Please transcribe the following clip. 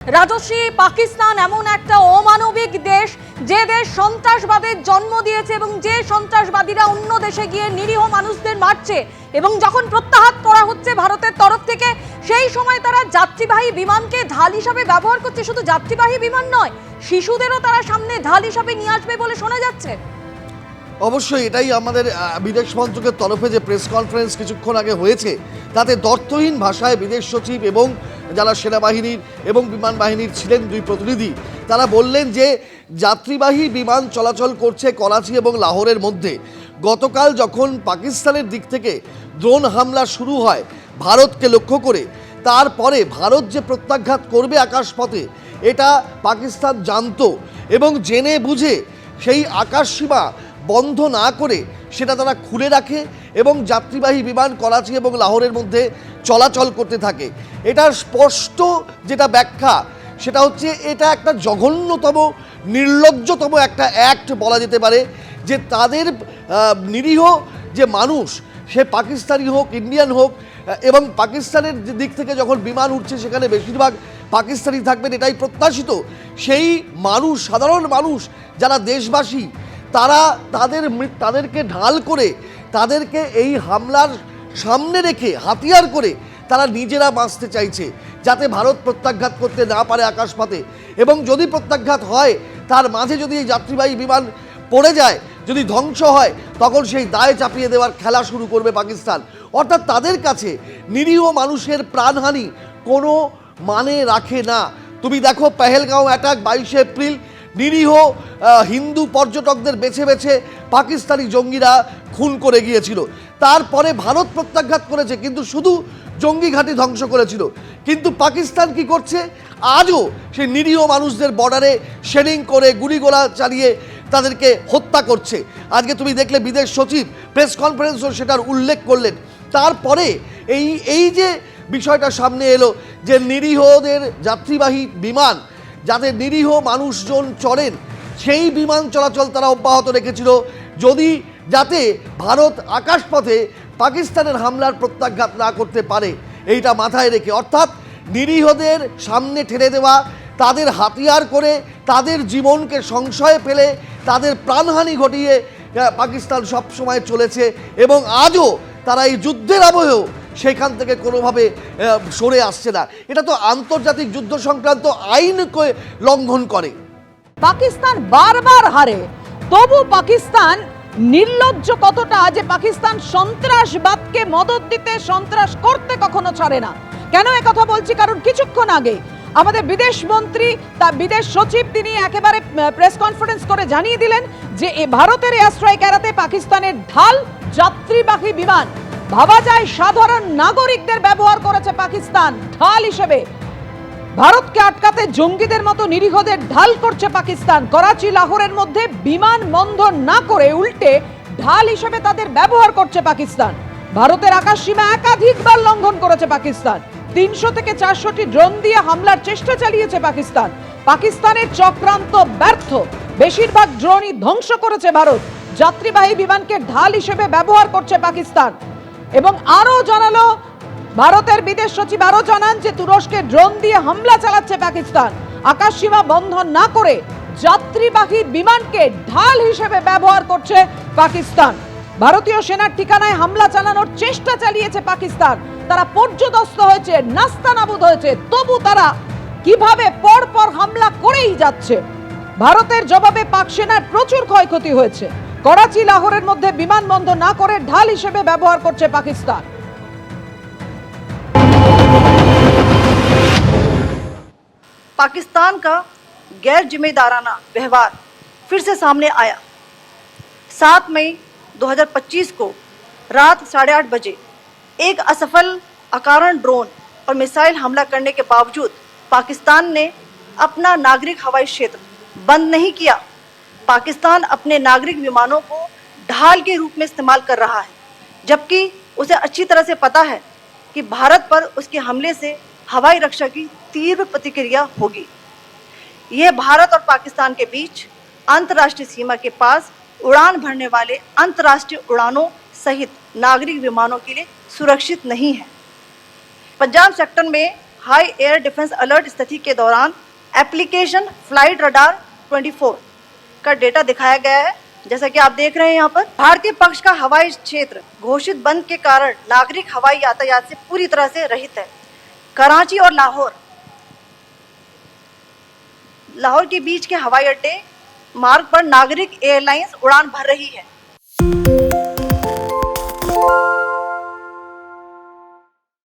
রাজস্বী পাকিস্তান এমন একটা অমানবিক দেশ যে দেশ সন্ত্রাসবাদের জন্ম দিয়েছে এবং যে সন্ত্রাসবাদীরা অন্য দেশে গিয়ে নিরীহ মানুষদের মারছে এবং যখন প্রত্যাহার করা হচ্ছে ভারতের তরফ থেকে সেই সময় তারা যাত্রীবাহী বিমানকে ঢাল হিসাবে ব্যবহার করছে। শুধু যাত্রীবাহী বিমান নয়, শিশুদেরও তারা সামনে ঢাল হিসাবে নিয়ে আসবে বলে শোনা যাচ্ছে। অবশ্যই এটাই আমাদের বিদেশ মন্ত্রকের তরফে যে প্রেস কনফারেন্স কিছুক্ষণ আগে হয়েছে তাতে দ্ব্যর্থহীন ভাষায় বিদেশ সচিব এবং যারা সেনাবাহিনীর এবং বিমান বাহিনীর ছিলেন দুই প্রতিনিধি তারা বললেন যে যাত্রীবাহী বিমান চলাচল করছে করাচি এবং লাহোরের মধ্যে। গতকাল যখন পাকিস্তানের দিক থেকে ড্রোন হামলা শুরু হয় ভারতকে লক্ষ্য করে, তারপরে ভারত যে প্রত্যাঘাত করবে আকাশপথে এটা পাকিস্তান জানতো এবং জেনে বুঝে সেই আকাশসীমা বন্ধ না করে সেটা তারা খুলে রাখে এবং যাত্রীবাহী বিমান করাচি এবং লাহোরের মধ্যে চলাচল করতে থাকে। এটার স্পষ্ট যেটা ব্যাখ্যা সেটা হচ্ছে এটা একটা জঘন্যতম নির্লজ্জতম একটা অ্যাক্ট বলা যেতে পারে, যে তাদের নিরীহ যে মানুষ সে পাকিস্তানি হোক ইন্ডিয়ান হোক, এবং পাকিস্তানের দিক থেকে যখন বিমান উঠছে সেখানে বেশিরভাগ পাকিস্তানি থাকবেন এটাই প্রত্যাশিত। সেই মানুষ, সাধারণ মানুষ যারা দেশবাসী, তারা তাদেরকে ঢাল করে তাদেরকে এই হামলার সামনে রেখে হাতিয়ার করে তারা নিজেরা বাঁচতে চাইছে যাতে ভারত প্রত্যাঘাত করতে না পারে আকাশপথে। এবং যদি প্রত্যাঘাত হয় তার মাঝে যদি এই যাত্রীবাহী বিমান পড়ে যায়, যদি ধ্বংস হয়, তখন সেই দায় চাপিয়ে দেওয়ার খেলা শুরু করবে পাকিস্তান। অর্থাৎ তাদের কাছে নিরীহ মানুষের প্রাণহানি কোনো মানে রাখে না। তুমি দেখো পেহেলগাঁও অ্যাটাক 22শে এপ্রিল, নিরীহ হিন্দু পর্যটকদের বেছে বেছে পাকিস্তানি জঙ্গিরা খুন করে গিয়েছিল। তারপরে ভারত প্রত্যাঘাত করেছে কিন্তু শুধু জঙ্গি ঘাঁটি ধ্বংস করেছিল। কিন্তু পাকিস্তান কি করছে? আজও সেই নিরীহ মানুষদের বর্ডারে শেলিং করে গুলিগোলা চালিয়ে তাদেরকে হত্যা করছে। আজকে তুমি দেখলে বিদেশ সচিব প্রেস কনফারেন্সও সেটার উল্লেখ করলেন। তারপরে এই যে বিষয়টা সামনে এলো যে নিরীহদের যাত্রীবাহী বিমান যাতে নিরীহ মানুষজন চড়েন সেই বিমান চলাচল তারা অব্যাহত রেখেছিল যাতে ভারত আকাশপথে পাকিস্তানের হামলার প্রত্যাঘাত না করতে পারে, এইটা মাথায় রেখে। অর্থাৎ নিরীহদের সামনে ঠেলে দেওয়া, তাদের হাতিয়ার করে তাদের জীবনকে সংশয়ে ফেলে তাদের প্রাণহানি ঘটিয়ে পাকিস্তান সবসময় চলেছে এবং আজও তারা এই যুদ্ধের আবহেও সেখান থেকে কোনোভাবে সরে আসছে না। এটা তো আন্তর্জাতিক যুদ্ধ সংক্রান্ত আইনকে লঙ্ঘন করে। পাকিস্তান বারবার হারে, তবু পাকিস্তান নির্লজ্জ কতটা যে পাকিস্তান সন্ত্রাসবাদকে মদত দিতে, সন্ত্রাস করতে কখনো ছাড়ে না। কেন এ কথা বলছি? কারণ কিছুক্ষণ আগে আমাদের বিদেশ মন্ত্রী, বিদেশ সচিব, তিনি একেবারে প্রেস কনফারেন্স করে জানিয়ে দিলেন যে ভারতের এয়ার স্ট্রাইক এড়াতে পাকিস্তানের ঢাল যাত্রীবাহী বিমান, ভাবা যায় সাধারণ নাগরিকদের ব্যবহার করেছে পাকিস্তান ঢাল হিসেবে। ভারতকে আটকাতে জঙ্গিদের মতো নিরীহদের ঢাল করছে পাকিস্তান। করাচি লাহোরের মধ্যে বিমান বন্ধ না করে উল্টে ঢাল হিসেবে তাদের ব্যবহার করছে পাকিস্তান। ভারতের আকাশ সীমা একাধিকবার লঙ্ঘন করেছে পাকিস্তান। 300 থেকে 400টি ড্রোন দিয়ে হামলার চেষ্টা চালিয়েছে পাকিস্তান। পাকিস্তানের চক্রান্ত ব্যর্থ, বেশিরভাগ ড্রোনই ধ্বংস করেছে ভারত। যাত্রীবাহী বিমানকে ঢাল হিসেবে ব্যবহার করছে পাকিস্তান। এবং আরো জানালো ভারতের বিদেশ সচিব, আরো জানান যে তুরস্কে ড্রোন দিয়ে হামলা চালাচ্ছে পাকিস্তান। আকাশ সীমা বন্ধ না করে যাত্রীবাহী বিমানকে ঢাল হিসেবে ব্যবহার করছে পাকিস্তান। ভারতীয় সেনার ঠিকানায় হামলা চালানোর চেষ্টা চালিয়েছে পাকিস্তান। তারা পর্যদস্ত হয়েছে, নাস্তানাবুদ হয়েছে, তবু তারা কিভাবে পরপর হামলা করেই যাচ্ছে। ভারতের জবাবে পাক সেনার প্রচুর ক্ষয়ক্ষতি হয়েছে। করাচি লাহোরের মধ্যে বিমান বন্ধ না করে ঢাল হিসেবে ব্যবহার করছে পাকিস্তান। पाकिस्तान का गैर जिम्मेदाराना व्यवहार फिर से सामने आया। 7 मई 2025 को रात 8:30 बजे एक असफल अकारण ड्रोन और मिसाइल हमला करने के बावजूद पाकिस्तान ने अपना नागरिक हवाई क्षेत्र बंद नहीं किया। पाकिस्तान अपने नागरिक विमानों को ढाल के रूप में इस्तेमाल कर रहा है, जबकि उसे अच्छी तरह से पता है कि भारत पर उसके हमले से हवाई रक्षा की तीव्र प्रतिक्रिया होगी। यह भारत और पाकिस्तान के बीच अंतर्राष्ट्रीय सीमा के पास उड़ान भरने वाले अंतर्राष्ट्रीय उड़ानों सहित नागरिक विमानों के लिए सुरक्षित नहीं है। पंजाब सेक्टर में हाई एयर डिफेंस अलर्ट स्थिति के दौरान एप्लीकेशन फ्लाइट रडार 24 का डेटा दिखाया गया है। जैसा कि आप देख रहे हैं यहाँ पर भारतीय पक्ष का हवाई क्षेत्र घोषित बंद के कारण नागरिक हवाई यातायात से पूरी तरह से रहित है। कराची और लाहौर के बीच के हवाई अड्डे मार्ग पर नागरिक एयरलाइंस उड़ान भर रही है।